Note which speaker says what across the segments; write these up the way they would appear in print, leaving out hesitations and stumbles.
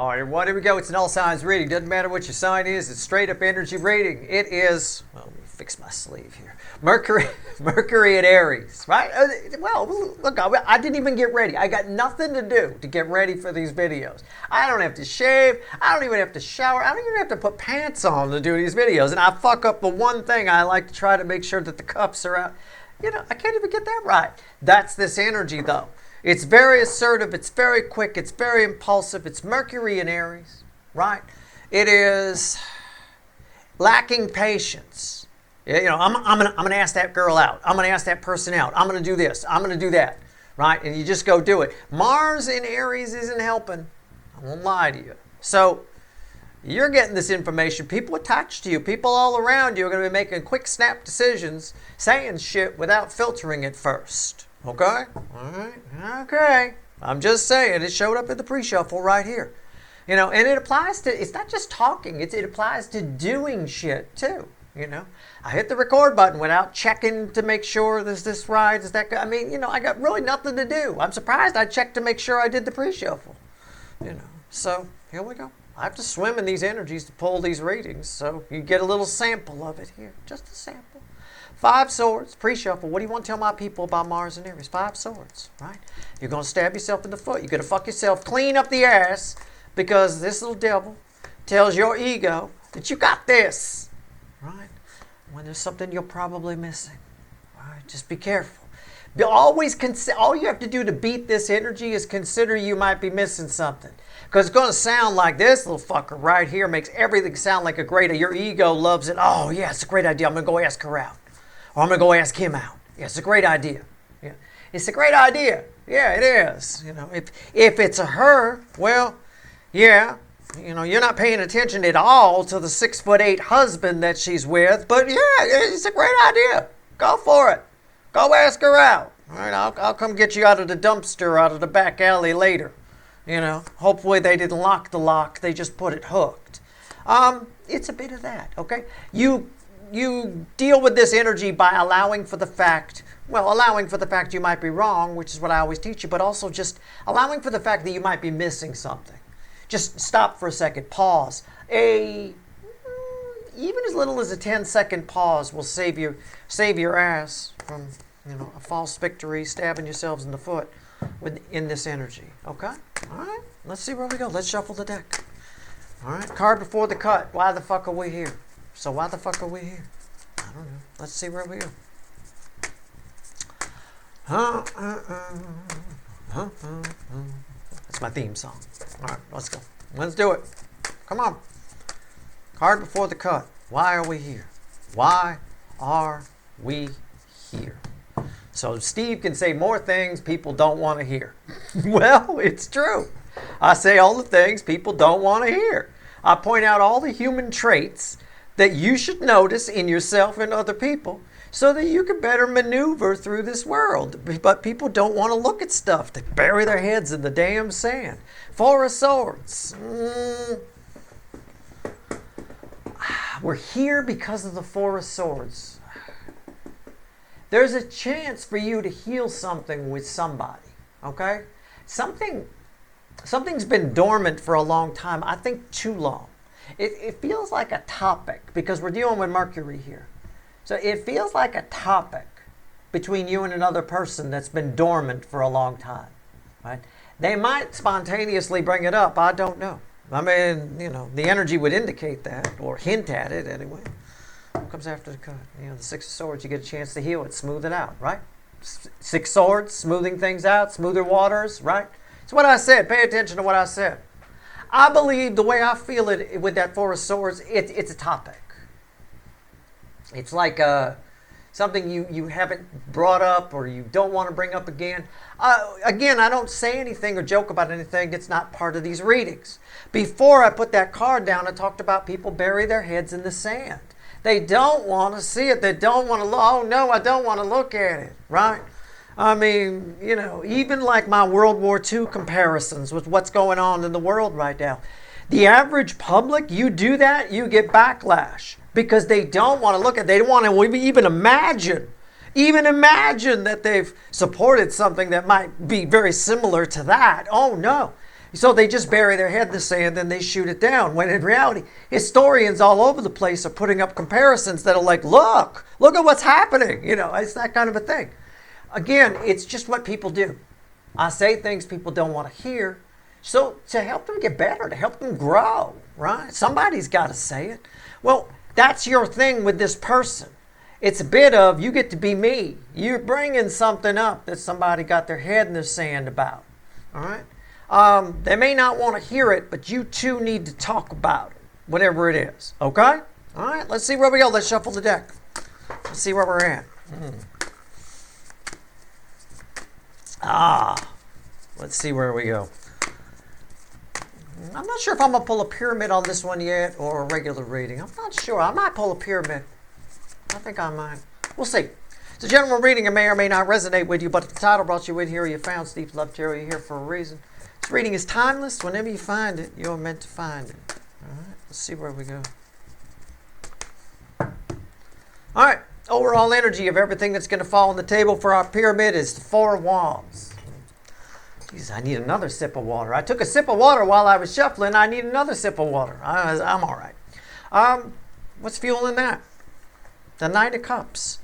Speaker 1: All right, everyone, here we go. It's an all signs reading. Doesn't matter what your sign is. It's straight up energy reading. It is, well, let me fix my sleeve here. Mercury at Aries, right? Well, look, I didn't even get ready. I got nothing to do to get ready for these videos. I don't have to shave. I don't even have to shower. I don't even have to put pants on to do these videos. And I fuck up the one thing. I like to try to make sure that the cuffs are out. You know, I can't even get that right. That's this energy, though. It's very assertive, it's very quick, it's very impulsive. It's Mercury in Aries, right? It is lacking patience. You know, I'm gonna ask that girl out. I'm gonna ask that person out. I'm gonna do this. I'm gonna do that, right? And you just go do it. Mars in Aries isn't helping. I won't lie to you. So you're getting this information. People attached to you, people all around you are going to be making quick snap decisions, saying shit without filtering it first. Okay? All right. Okay. I'm just saying, it showed up in the pre-shuffle right here. You know, and it applies to, it's not just talking, it applies to doing shit too. You know, I hit the record button without checking to make sure this right, is that good? I mean, you know, I got really nothing to do. I'm surprised I checked to make sure I did the pre-shuffle. You know, so here we go. I have to swim in these energies to pull these readings, so you get a little sample of it here. Just a sample. 5 swords, pre-shuffle. What do you want to tell my people about Mars and Aries? 5 swords, right? You're going to stab yourself in the foot. You're going to fuck yourself clean up the ass because this little devil tells your ego that you got this, right? When there's something you're probably missing, right? Just be careful. Always all you have to do to beat this energy is consider you might be missing something. Because it's going to sound like this little fucker right here makes everything sound like a great idea. Your ego loves it. Oh, yeah, it's a great idea. I'm going to go ask her out. Or I'm going to go ask him out. Yeah, it's a great idea. Yeah, it's a great idea. Yeah, it is. You know, if it's a her, well, yeah, you know, you're not paying attention at all to the 6'8" husband that she's with. But yeah, it's a great idea. Go for it. Go ask her out. All right, I'll come get you out of the dumpster, out of the back alley later. You know, hopefully they didn't lock the lock. They just put it hooked. It's a bit of that, okay? You deal with this energy by allowing for the fact you might be wrong, which is what I always teach you, but also just allowing for the fact that you might be missing something. Just stop for a second, pause. Even as little as a 10-second pause will save your ass from, you know, a false victory, stabbing yourselves in the foot in this energy. Okay? All right. Let's see where we go. Let's shuffle the deck. All right. Card before the cut. Why the fuck are we here? So why the fuck are we here? I don't know. Let's see where we go. That's my theme song. All right. Let's go. Let's do it. Come on. Card before the cut. Why are we here? Why are we here? So Steve can say more things people don't want to hear. Well, it's true. I say all the things people don't want to hear. I point out all the human traits that you should notice in yourself and other people so that you can better maneuver through this world. But people don't want to look at stuff. They bury their heads in the damn sand. 4 of Swords. We're here because of the 4 of Swords. There's a chance for you to heal something with somebody, okay? Something's been dormant for a long time. I think too long. It feels like a topic because we're dealing with Mercury here. So it feels like a topic between you and another person that's been dormant for a long time, right? They might spontaneously bring it up. I don't know. I mean, you know, the energy would indicate that or hint at it anyway. What comes after the cut? You know, the 6 of Swords, you get a chance to heal it, smooth it out, right? 6 Swords, smoothing things out, smoother waters, right? It's what I said. Pay attention to what I said. I believe the way I feel it with that 4 of Swords, it's a topic. It's like something you haven't brought up or you don't want to bring up again. Again, I don't say anything or joke about anything. It's not part of these readings. Before I put that card down, I talked about people bury their heads in the sand. They don't want to see it. They don't want to look. Oh, no, I don't want to look at it, right? I mean, you know, even like my World War II comparisons with what's going on in the world right now. The average public, you do that, you get backlash because they don't want to look at it. They don't want to even imagine that they've supported something that might be very similar to that. Oh, no. So they just bury their head in the sand and they shoot it down. When in reality, historians all over the place are putting up comparisons that are like, look at what's happening. It's that kind of a thing. Again, it's just what people do. I say things people don't want to hear. So to help them get better, to help them grow, right? Somebody's got to say it. Well, that's your thing with this person. It's a bit of, you get to be me. You're bringing something up that somebody got their head in the sand about. All right? They may not want to hear it, but you too need to talk about it, whatever it is. Okay? All right, let's see where we go. Let's shuffle the deck. Let's see where we're at. Let's see where we go. I'm not sure if I'm going to pull a pyramid on this one yet or a regular reading. I'm not sure. I might pull a pyramid. I think I might. We'll see. It's a general reading. It may or may not resonate with you, but if the title brought you in here, you found Steve Love Tarot, you're here for a reason. This reading is timeless. Whenever you find it, you're meant to find it. All right, let's see where we go. All right, overall energy of everything that's going to fall on the table for our pyramid is the Four of Wands. Jeez, I need another sip of water. I took a sip of water while I was shuffling. I need another sip of water. I'm all right. What's fueling that? The Knight of Cups.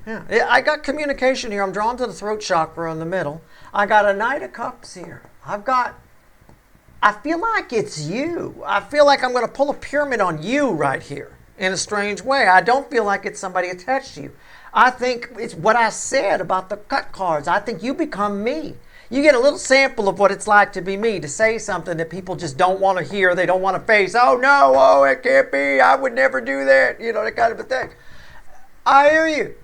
Speaker 1: Yeah, I got communication here. I'm drawn to the throat chakra in the middle. I got a Knight of Cups here. I feel like it's you. I feel like I'm going to pull a pyramid on you right here in a strange way. I don't feel like it's somebody attached to you. I think it's what I said about the cut cards. I think you become me. You get a little sample of what it's like to be me, to say something that people just don't want to hear. They don't want to face. Oh, no, oh, it can't be. I would never do that. That kind of a thing. I hear you,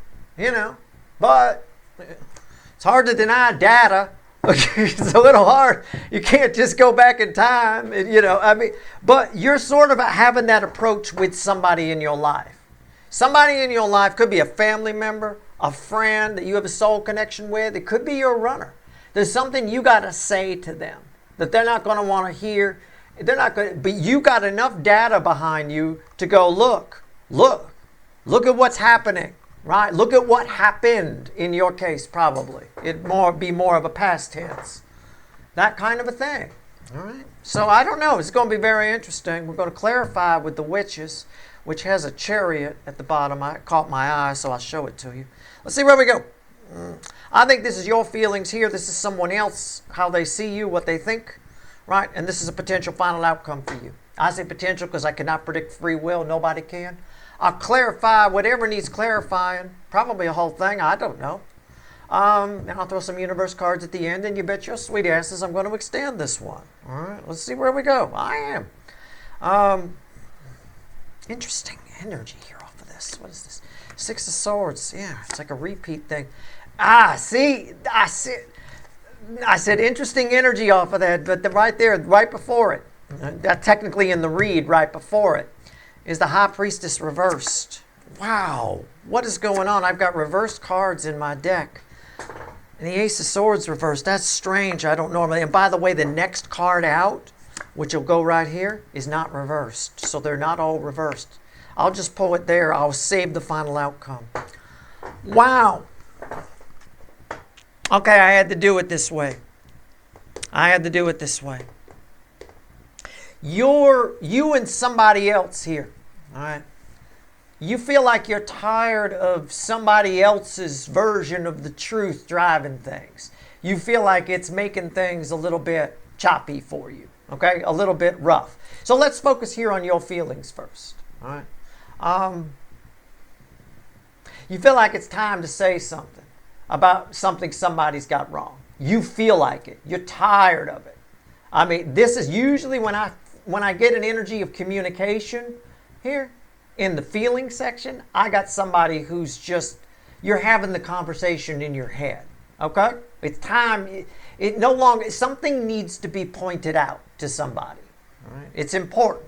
Speaker 1: but it's hard to deny data. It's a little hard. You can't just go back in time, but you're sort of having that approach with somebody in your life. Somebody in your life could be a family member, a friend that you have a soul connection with. It could be your runner. There's something you got to say to them that they're not going to want to hear. They're not going, but you got enough data behind you to go, look at what's happening, right? Look at what happened in your case, probably. It'd be more of a past tense. That kind of a thing, all right? So I don't know. It's going to be very interesting. We're going to clarify with the Witches, which has a chariot at the bottom. I caught my eye, so I'll show it to you. Let's see where we go. I think this is your feelings here. This is someone else, how they see you, what they think, right? And this is a potential final outcome for you. I say potential because I cannot predict free will. Nobody can. I'll clarify whatever needs clarifying. Probably a whole thing. I don't know. And I'll throw some universe cards at the end, and you bet your sweet asses I'm going to extend this one. All right, let's see where we go. I am. Interesting energy here off of this. What is this? Six of Swords. Yeah, it's like a repeat thing. See, I said interesting energy off of that, but right there, right before it, that technically in the read right before it, is the High Priestess reversed. Wow, what is going on? I've got reversed cards in my deck. And the Ace of Swords reversed. That's strange. I don't normally. And by the way, the next card out, which will go right here, is not reversed. So they're not all reversed. I'll just pull it there. I'll save the final outcome. Wow. Okay, I had to do it this way. You and somebody else here, all right? You feel like you're tired of somebody else's version of the truth driving things. You feel like it's making things a little bit choppy for you, okay? A little bit rough. So let's focus here on your feelings first, all right? You feel like it's time to say something about something somebody's got wrong. You feel like it. You're tired of it. I mean, this is usually when I get an energy of communication here in the feeling section, I got somebody who's just, you're having the conversation in your head, okay? It's time, it no longer, something needs to be pointed out to somebody, all right? It's important.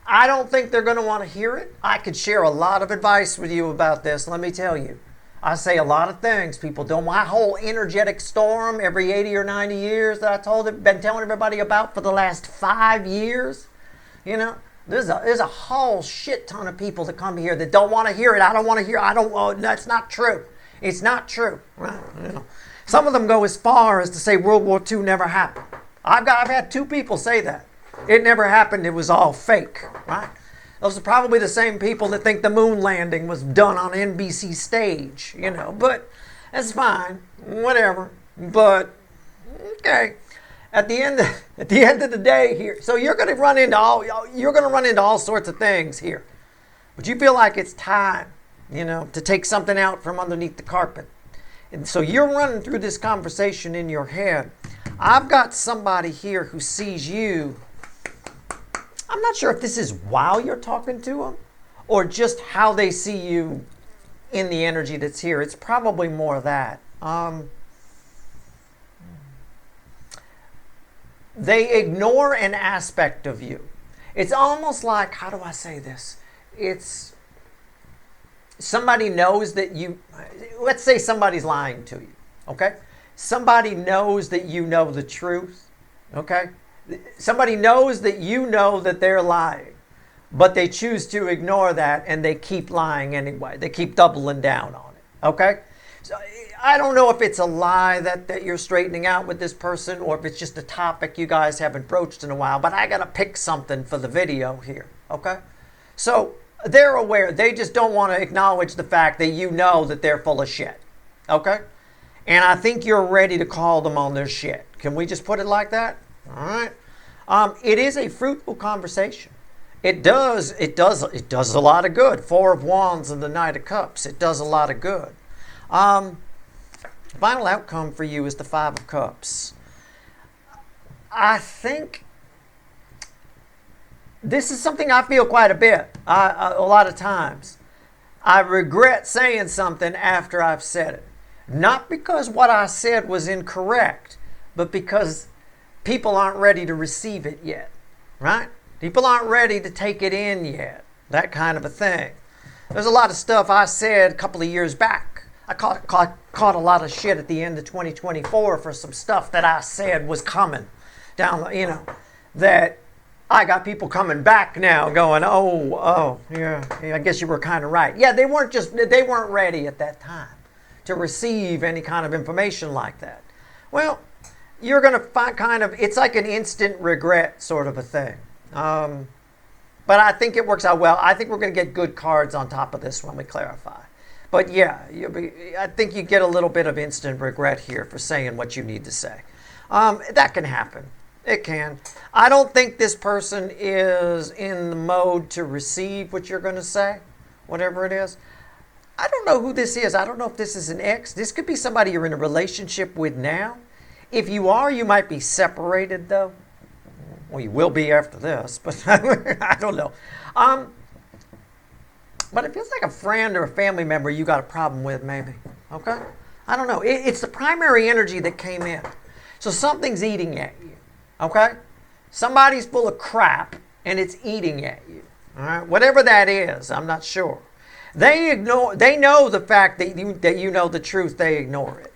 Speaker 1: I don't think they're going to want to hear it. I could share a lot of advice with you about this, let me tell you. I say a lot of things people don't. My whole energetic storm every 80 or 90 years that been telling everybody about for the last 5 years, there's a whole shit ton of people that come here that don't want to hear it. I don't want to hear. That's not true. It's not true. Well, Some of them go as far as to say World War II never happened. I've had 2 people say that. It never happened. It was all fake, right? Those are probably the same people that think the moon landing was done on NBC stage, you know. But that's fine, whatever. But okay. At the end of the day here, so you're going to run into all sorts of things here. But you feel like it's time, you know, to take something out from underneath the carpet. And so you're running through this conversation in your head. I've got somebody here who sees you. I'm not sure if this is while you're talking to them or just how they see you in the energy that's here. It's probably more that. They ignore an aspect of you. It's almost like, how do I say this? It's somebody knows that you, let's say somebody's lying to you, okay? Somebody knows that you know the truth, okay? Somebody knows that you know that they're lying, but they choose to ignore that and they keep lying anyway. They keep doubling down on it, okay? So I don't know if it's a lie that you're straightening out with this person or if it's just a topic you guys haven't broached in a while, but I got to pick something for the video here, okay? So they're aware. They just don't want to acknowledge the fact that you know that they're full of shit, okay? And I think you're ready to call them on their shit. Can we just put it like that? All right. It is a fruitful conversation. It does a lot of good. 4 of Wands and the Knight of Cups. It does a lot of good. Final outcome for you is the 5 of Cups. I think this is something I feel quite a bit, a lot of times. I regret saying something after I've said it. Not because what I said was incorrect, but because people aren't ready to receive it yet, right? People aren't ready to take it in yet, that kind of a thing. There's a lot of stuff I said a couple of years back. I caught a lot of shit at the end of 2024 for some stuff that I said was coming down, you know, that I got people coming back now going, yeah, I guess you were kind of right. Yeah, they weren't ready at that time to receive any kind of information like that. Well, you're going to find it's like an instant regret sort of a thing. But I think it works out well. I think we're going to get good cards on top of this when we clarify. But yeah, I think you get a little bit of instant regret here for saying what you need to say. That can happen. It can. I don't think this person is in the mode to receive what you're going to say, whatever it is. I don't know who this is. I don't know if this is an ex. This could be somebody you're in a relationship with now. If you are, you might be separated, though. Well, you will be after this, but I don't know. But it feels like a friend or a family member you got a problem with, maybe. Okay? I don't know. It's the primary energy that came in. So something's eating at you. Okay? Somebody's full of crap, and it's eating at you. All right? Whatever that is, I'm not sure. They know the fact that you know the truth. They ignore it.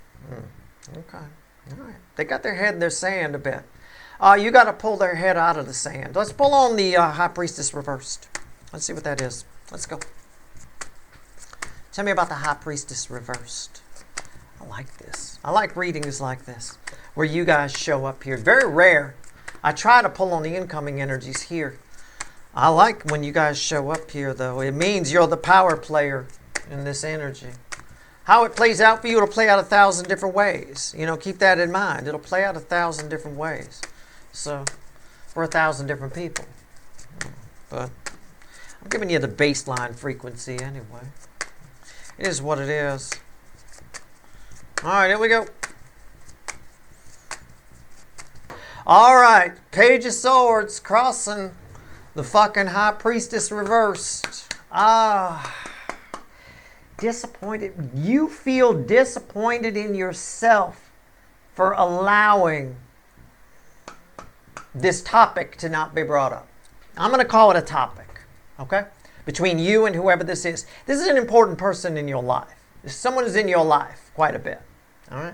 Speaker 1: Okay. All right. They got their head in their sand a bit. You got to pull their head out of the sand. Let's pull on the High Priestess reversed. Let's see what that is. Let's go. Tell me about the High Priestess reversed. I like this. I like readings like this, where you guys show up here. Very rare. I try to pull on the incoming energies here. I like when you guys show up here, though. It means you're the power player in this energy. How it plays out for you, it'll play out 1,000 different ways. You know, keep that in mind. It'll play out 1,000 different ways. So, for 1,000 different people. But I'm giving you the baseline frequency anyway. It is what it is. All right, here we go. All right, Page of Swords crossing the fucking High Priestess reversed. Disappointed. You feel disappointed in yourself for allowing this topic to not be brought up. I'm going to call it a topic, okay? Between you and whoever this is. This is an important person in your life. Someone is in your life quite a bit, all right?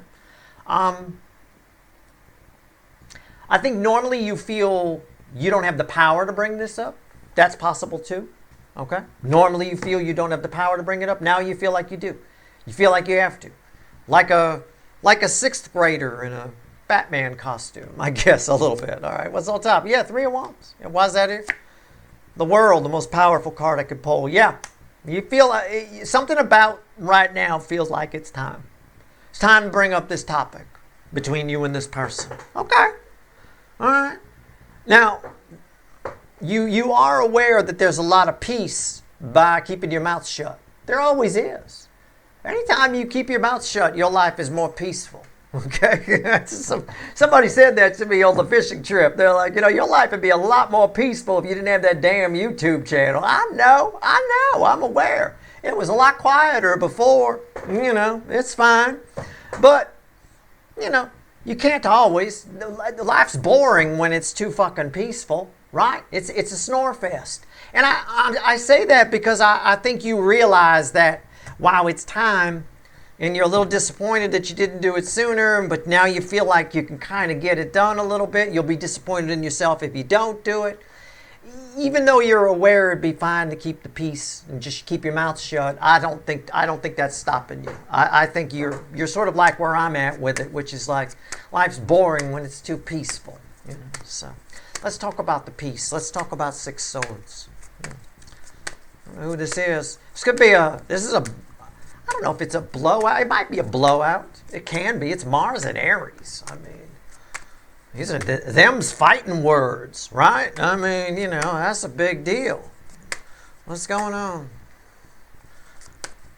Speaker 1: I think normally you feel you don't have the power to bring this up. That's possible too, okay? Normally you feel you don't have the power to bring it up. Now you feel like you do. You feel like you have to. Like a 6th grader Batman costume, I guess, a little bit. All right, what's on top? Yeah, Three of Wands. Yeah, why is that here? The World, the most powerful card I could pull. Yeah, you feel something about right now feels like it's time. It's time to bring up this topic between you and this person. Okay, all right. Now, you are aware that there's a lot of peace by keeping your mouth shut. There always is. Anytime you keep your mouth shut, your life is more peaceful. Okay? Somebody said that to me on the fishing trip. They're like, your life would be a lot more peaceful if you didn't have that damn YouTube channel. I know, I'm aware. It was a lot quieter before. It's fine. But, you can't always. Life's boring when it's too fucking peaceful, right? It's a snore fest. And I say that because I think you realize that, wow, it's time, and you're a little disappointed that you didn't do it sooner, but now you feel like you can kind of get it done a little bit. You'll be disappointed in yourself if you don't do it. Even though you're aware it'd be fine to keep the peace and just keep your mouth shut, I don't think that's stopping you. I think you're sort of like where I'm at with it, which is like life's boring when it's too peaceful. So let's talk about the peace. Let's talk about Six Swords. I don't know who this is. I don't know if it's a blowout. It might be a blowout. It can be. It's Mars and Aries. I mean, these are them's fighting words, right? I mean, that's a big deal. What's going on?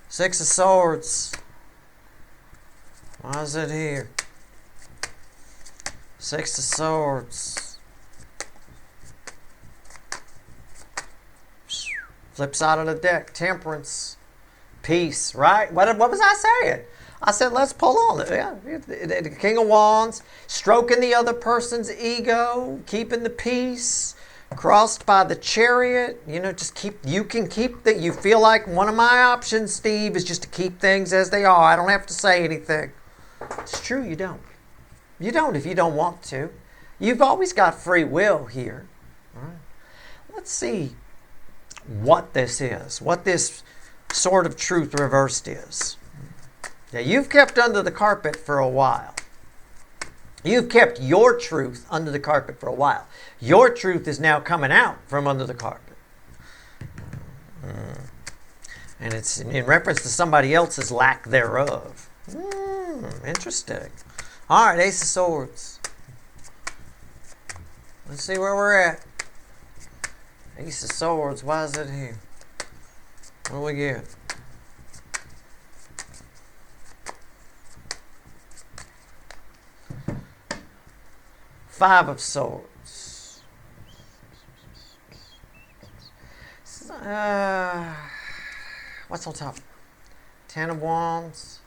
Speaker 1: Six of Swords. Why is it here? Six of Swords. Flip side of the deck, Temperance. Peace, right? What was I saying? I said, let's pull on it. Yeah, the King of Wands, stroking the other person's ego, keeping the peace, crossed by the Chariot. You feel like one of my options, Steve, is just to keep things as they are. I don't have to say anything. It's true, you don't. You don't if you don't want to. You've always got free will here. All right. Let's see what this is, what this Sword of Truth reversed is. Now, you've kept under the carpet for a while. You've kept your truth under the carpet for a while. Your truth is now coming out from under the carpet. And it's in reference to somebody else's lack thereof. Interesting. All right, Ace of Swords. Let's see where we're at. Ace of Swords, why is it here? What do we get? Five of Swords. What's on top? Ten of Wands.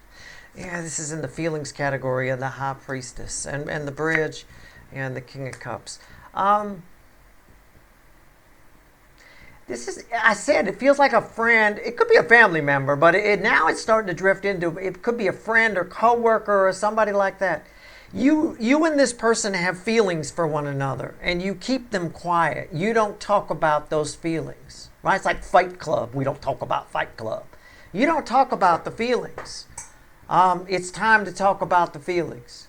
Speaker 1: Yeah, this is in the feelings category of the High Priestess and the Bridge and the King of Cups. I said, it feels like a friend. It could be a family member, but now it's starting to drift into, it could be a friend or coworker or somebody like that. You and this person have feelings for one another, and you keep them quiet. You don't talk about those feelings, right? It's like Fight Club. We don't talk about Fight Club. You don't talk about the feelings. It's time to talk about the feelings.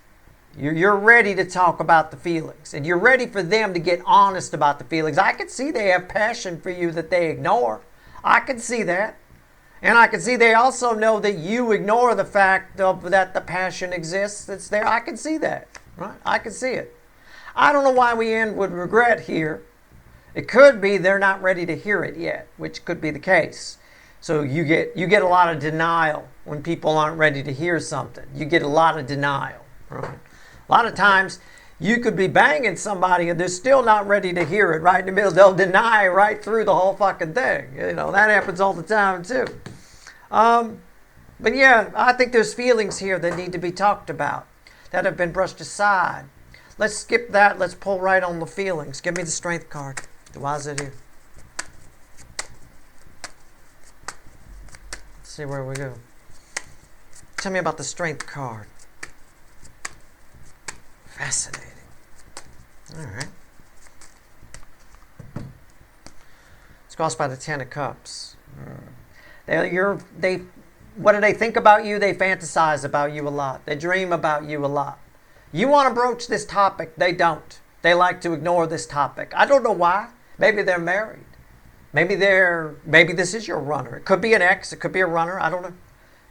Speaker 1: You're ready to talk about the feelings, and you're ready for them to get honest about the feelings. I can see they have passion for you that they ignore. I can see that. And I can see they also know that you ignore the fact that the passion exists that's there. I can see that, right? I can see it. I don't know why we end with regret here. It could be they're not ready to hear it yet, which could be the case. So you get a lot of denial when people aren't ready to hear something. You get a lot of denial, right? A lot of times you could be banging somebody and they're still not ready to hear it right in the middle. They'll deny right through the whole fucking thing. That happens all the time too. But yeah, I think there's feelings here that need to be talked about, that have been brushed aside. Let's skip that. Let's pull right on the feelings. Give me the Strength card. Why is it here? Let's see where we go. Tell me about the Strength card. Fascinating. All right. It's crossed by the Ten of Cups. What do they think about you? They fantasize about you a lot. They dream about you a lot. You want to broach this topic. They don't. They like to ignore this topic. I don't know why. Maybe they're married. Maybe this is your runner. It could be an ex. It could be a runner. I don't know.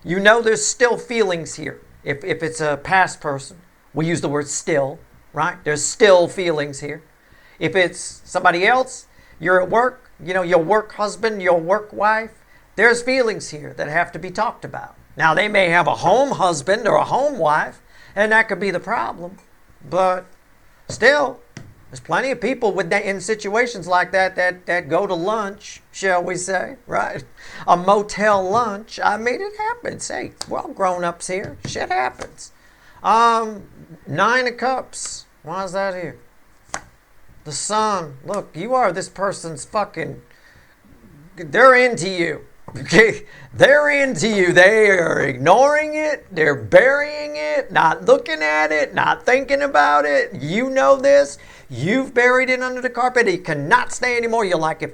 Speaker 1: You know there's still feelings here. If it's a past person, we use the word still, right? There's still feelings here. If it's somebody else, you're at work, your work husband, your work wife, there's feelings here that have to be talked about. Now, they may have a home husband or a home wife, and that could be the problem. But still, there's plenty of people in situations like that go to lunch, shall we say, right? A motel lunch. I mean, it happens. Hey, we're all grown-ups here. Shit happens. 9 of Cups. Why is that here? The Sun. Look, you are this person's fucking... They're into you. Okay? They're into you. They are ignoring it. They're burying it. Not looking at it. Not thinking about it. You know this. You've buried it under the carpet. It cannot stay anymore. You're like, if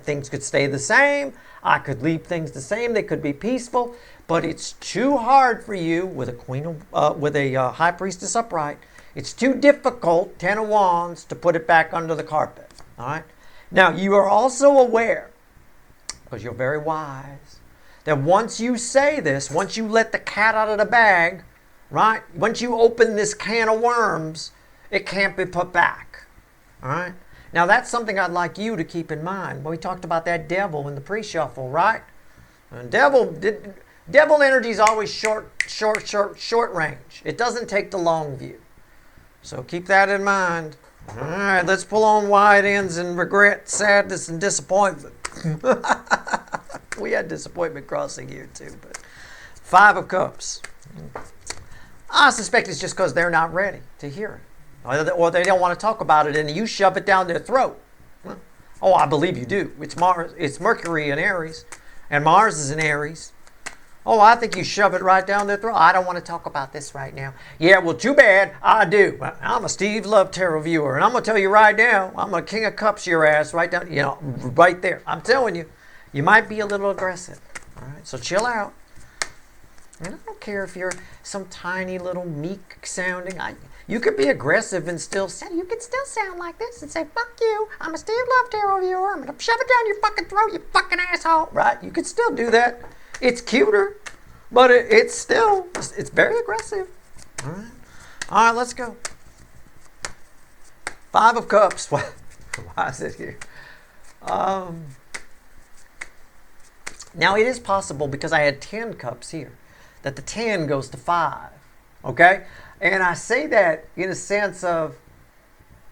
Speaker 1: things could stay the same. I could leave things the same. They could be peaceful. But it's too hard for you with a High Priestess upright. It's too difficult, 10 of Wands, to put it back under the carpet. All right? Now, you are also aware, because you're very wise, that once you say this, once you let the cat out of the bag, right? Once you open this can of worms, it can't be put back. All right? Now, that's something I'd like you to keep in mind. When we talked about that devil in the pre-shuffle, right? And devil energy is always short range. It doesn't take the long view. So keep that in mind. All right, let's pull on why it ends in regret, sadness, and disappointment. We had disappointment crossing here too, but 5 of Cups. I suspect it's just because they're not ready to hear it. Or they don't want to talk about it, and you shove it down their throat. Oh, I believe you do. It's Mercury in Aries, and Mars is in Aries. Oh, I think you shove it right down their throat. I don't want to talk about this right now. Yeah, well, too bad. I do. I'm a Steve Love tarot viewer, and I'm going to tell you right now, I'm a King of Cups your ass right down, right there. I'm telling you, you might be a little aggressive. All right, so chill out. And I don't care if you're some tiny little meek sounding. You could be aggressive and still sound. You could still sound like this and say, "Fuck you! I'm a Steve Love tarot viewer. I'm gonna shove it down your fucking throat, you fucking asshole!" Right? You could still do that. It's cuter, but it's very aggressive. All right, let's go. 5 of Cups. Why is it here? Now, it is possible, because I had 10 Cups here, that the 10 goes to 5. Okay? And I say that in a sense of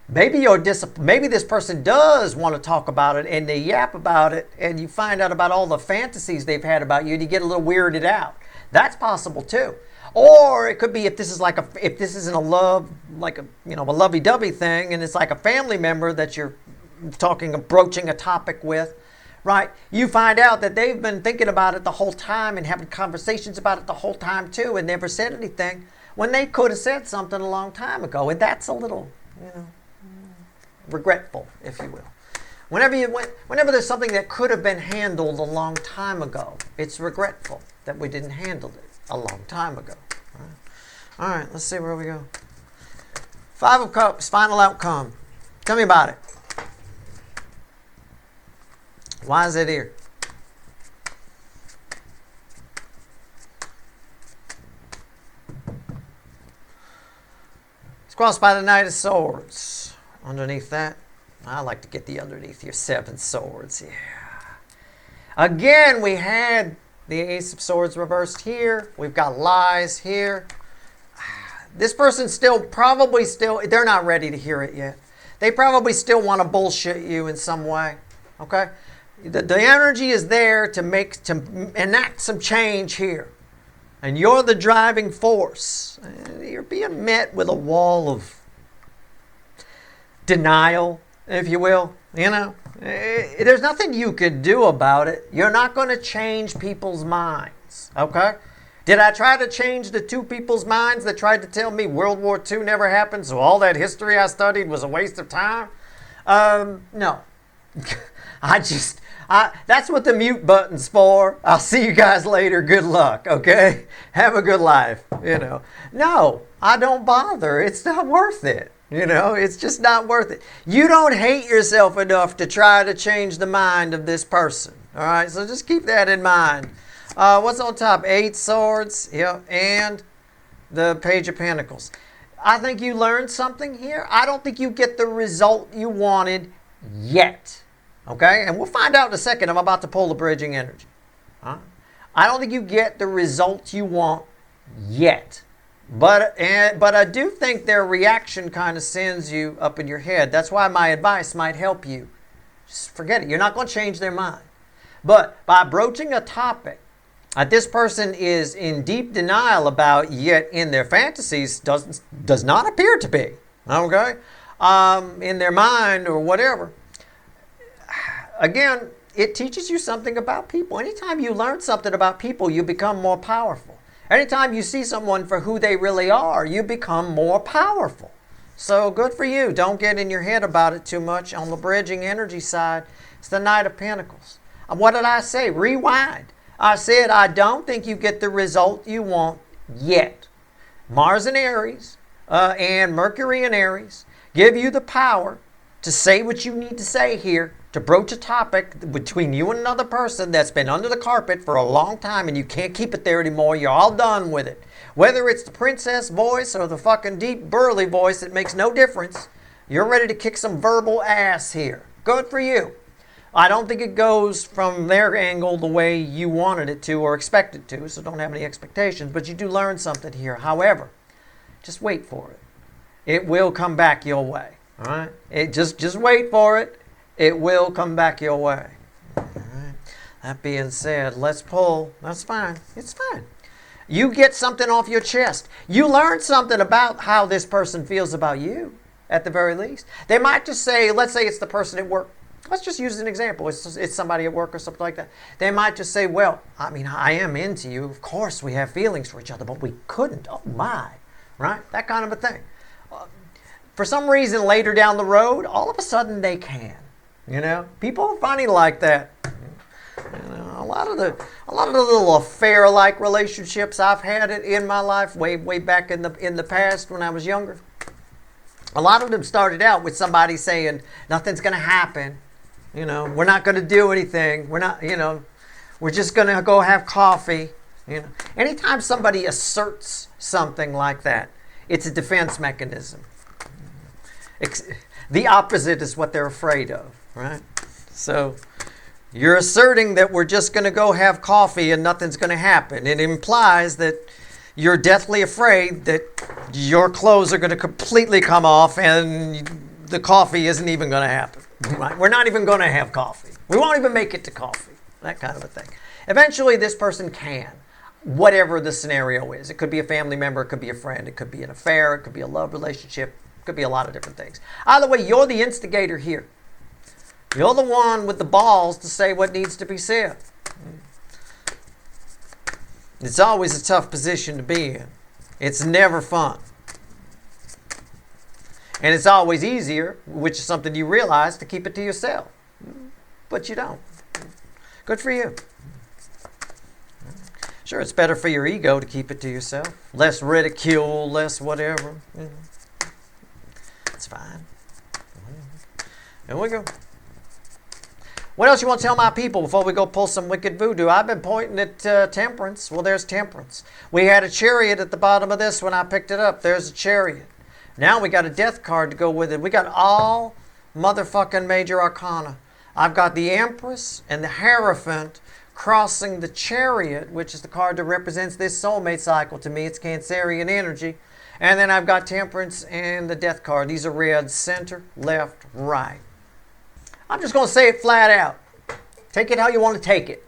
Speaker 1: maybe this person does want to talk about it, and they yap about it, and you find out about all the fantasies they've had about you, and you get a little weirded out. That's possible too. Or it could be if this isn't a lovey-dovey thing, and it's like a family member that you're broaching a topic with, right? You find out that they've been thinking about it the whole time and having conversations about it the whole time too, and never said anything when they could have said something a long time ago. And that's a little, regretful, if you will. Whenever there's something that could have been handled a long time ago, it's regretful that we didn't handle it a long time ago. All right, let's see where we go. 5 of Cups, final outcome. Tell me about it. Why is it here? It's crossed by the Knight of Swords. Underneath that, I like to get the underneath your 7 Swords. Yeah. Again, we had the Ace of Swords reversed here. We've got lies here. This person they're not ready to hear it yet. They probably still want to bullshit you in some way. Okay? The energy is there to enact some change here. And you're the driving force. You're being met with a wall of denial, if you will. There's nothing you could do about it. You're not going to change people's minds. Okay? Did I try to change the 2 people's minds that tried to tell me World War II never happened, so all that history I studied was a waste of time? No. I That's what the mute button's for. I'll see you guys later. Good luck, okay? Have a good life, No, I don't bother. It's not worth it. It's just not worth it. You don't hate yourself enough to try to change the mind of this person. All right, so just keep that in mind. What's on top? 8 swords, and the Page of Pentacles. I think you learned something here. I don't think you get the result you wanted yet. Okay? And we'll find out in a second. I'm about to pull the bridging energy. I don't think you get the results you want yet. But I do think their reaction kind of sends you up in your head. That's why my advice might help you. Just forget it. You're not going to change their mind. But by broaching a topic that this person is in deep denial about, yet in their fantasies does not appear to be, okay? In their mind or whatever. Again, it teaches you something about people. Anytime you learn something about people, you become more powerful. Anytime you see someone for who they really are, you become more powerful. So good for you. Don't get in your head about it too much. On the bridging energy side, it's the Knight of Pentacles. What did I say? Rewind. I said I don't think you get the result you want yet. Mars in Aries and Mercury in Aries give you the power to say what you need to say here, to broach a topic between you and another person that's been under the carpet for a long time and you can't keep it there anymore. You're all done with it. Whether it's the princess voice or the fucking deep burly voice, it makes no difference. You're ready to kick some verbal ass here. Good for you. I don't think it goes from their angle the way you wanted it to or expected to, so don't have any expectations, but you do learn something here. However, just wait for it. It will come back your way. All right? Just wait for it. It will come back your way. All right. That being said, let's pull. That's fine. It's fine. You get something off your chest. You learn something about how this person feels about you, at the very least. They might just say, let's say it's the person at work. Let's just use an example. It's somebody at work or something like that. They might just say, well, I am into you. Of course, we have feelings for each other, but we couldn't. Oh, my. Right? That kind of a thing. For some reason, later down the road, all of a sudden they can. People are funny like that. A lot of the little affair-like relationships I've had in my life, way back in the past when I was younger. A lot of them started out with somebody saying, nothing's going to happen. We're not going to do anything. We're not, we're just going to go have coffee. Anytime somebody asserts something like that, it's a defense mechanism. The opposite is what they're afraid of, right? So you're asserting that we're just going to go have coffee and nothing's going to happen. It implies that you're deathly afraid that your clothes are going to completely come off and the coffee isn't even going to happen. Right? We're not even going to have coffee. We won't even make it to coffee. That kind of a thing. Eventually, this person can, whatever the scenario is. It could be a family member. It could be a friend. It could be an affair. It could be a love relationship. It could be a lot of different things. Either way, you're the instigator here. You're the one with the balls to say what needs to be said. It's always a tough position to be in. It's never fun. And it's always easier, which is something you realize, to keep it to yourself. But you don't. Good for you. Sure, it's better for your ego to keep it to yourself. Less ridicule, less whatever. It's fine. Here we go. What else you want to tell my people before we go pull some wicked voodoo? I've been pointing at temperance. Well, there's temperance. We had a chariot at the bottom of this when I picked it up. There's a chariot. Now we got a death card to go with it. We got all motherfucking major arcana. I've got the Empress and the Hierophant crossing the chariot, which is the card that represents this soulmate cycle to me. It's Cancerian energy. And then I've got temperance and the death card. These are red, center, left, right. I'm just going to say it flat out. Take it how you want to take it.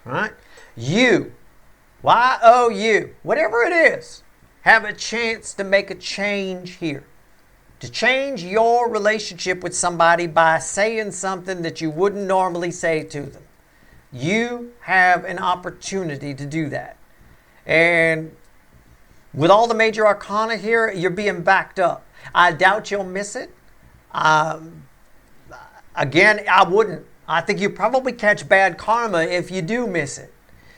Speaker 1: All right? You, Y-O-U, whatever it is, have a chance to make a change here. To change your relationship with somebody by saying something that you wouldn't normally say to them. You have an opportunity to do that. And with all the major arcana here, you're being backed up. I doubt you'll miss it. Again, I wouldn't. I think you probably catch bad karma if you do miss it.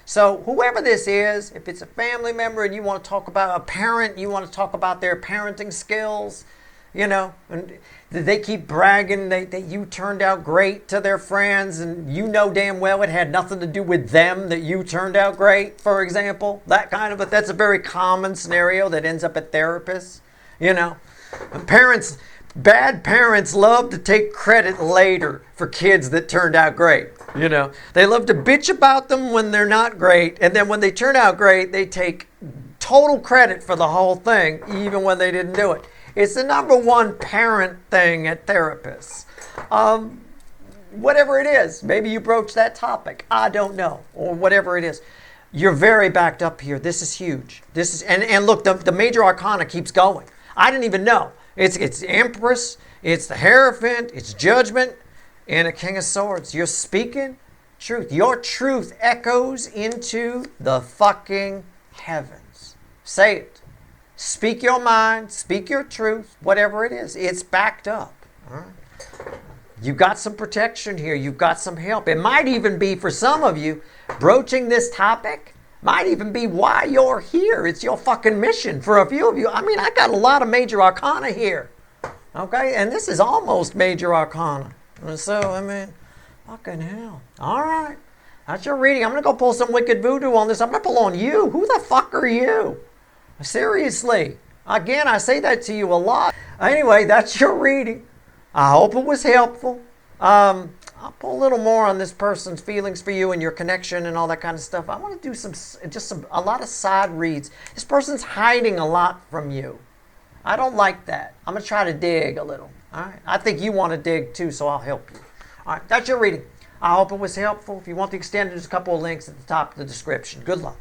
Speaker 1: So whoever this is, if it's a family member and you want to talk about a parent, you want to talk about their parenting skills, and they keep bragging that you turned out great to their friends, and you know damn well it had nothing to do with them that you turned out great, for example. That's a very common scenario that ends up at therapists, Bad parents love to take credit later for kids that turned out great. They love to bitch about them when they're not great, and then when they turn out great, they take total credit for the whole thing, even when they didn't do it. It's the number one parent thing at therapists. Whatever it is, maybe you broached that topic. I don't know, or whatever it is. You're very backed up here. This is huge. And look, the major arcana keeps going. I didn't even know. It's Empress, it's the Hierophant, it's Judgment, and a King of Swords. You're speaking truth. Your truth echoes into the fucking heavens. Say it. Speak your mind, speak your truth, whatever it is. It's backed up. All right? You've got some protection here. You've got some help. It might even be, for some of you, broaching this topic might even be why you're here. It's your fucking mission. For a few of you, I got a lot of major arcana here. Okay? And this is almost major arcana. And so, fucking hell. All right. That's your reading. I'm going to go pull some wicked voodoo on this. I'm going to pull on you. Who the fuck are you? Seriously. Again, I say that to you a lot. Anyway, that's your reading. I hope it was helpful. I'll pull a little more on this person's feelings for you and your connection and all that kind of stuff. I want to do a lot of side reads. This person's hiding a lot from you. I don't like that. I'm going to try to dig a little. All right. I think you want to dig too, so I'll help you. All right. That's your reading. I hope it was helpful. If you want the extended, there's a couple of links at the top of the description. Good luck.